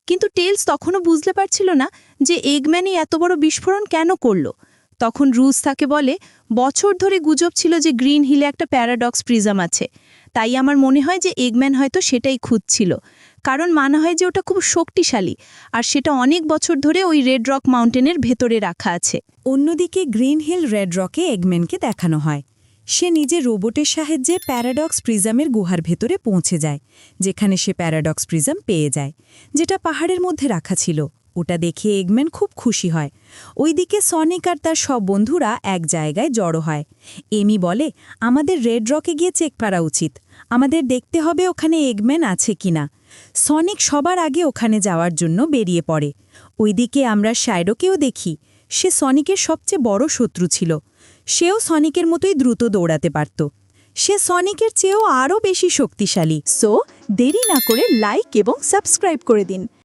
কিন্তু টেলস তখনও বুঝতে পারছিল না যে এগম্যানই এত বড় বিস্ফোরণ কেন করল। তখন রুজ তাকে বলে, বছর ধরে গুজব ছিল যে গ্রিন হিলে একটা প্যারাডক্স প্রিজম আছে, তাই আমার মনে হয় যে এগম্যান হয়তো সেটাই খুঁজছিল, কারণ মানা হয় যে ওটা খুব শক্তিশালী আর সেটা অনেক বছর ধরে ওই রেড রক মাউন্টেনের ভেতরে রাখা আছে। অন্যদিকে গ্রিন হিল রেড রকে এগম্যানকে দেখানো হয়। সে নিজে রোবটের সাহায্যে প্যারাডক্স প্রিজমের গুহার ভেতরে পৌঁছে যায়, যেখানে সে প্যারাডক্স প্রিজম পেয়ে যায়, যেটা পাহাড়ের মধ্যে রাখা ছিল। ওটা দেখে এগম্যান খুব খুশি হয়। ওইদিকে সনিক আর তার সব বন্ধুরা এক জায়গায় জড়ো হয়। এমি বলে, আমাদের রেড রকে গিয়ে চেক করা উচিত, আমাদের দেখতে হবে ওখানে এগম্যান আছে কিনা। সনিক সবার আগে ওখানে যাওয়ার জন্য বেরিয়ে পড়ে। ওইদিকে আমরা শাইরোকেও দেখি। সে সনিকের সবচেয়ে বড় শত্রু ছিল। সেও সনিকের মতোই দ্রুত দৌড়াতে পারত। সে সনিকের চেয়েও আরও বেশি শক্তিশালী। সো দেরি না করে লাইক এবং সাবস্ক্রাইব করে দিন।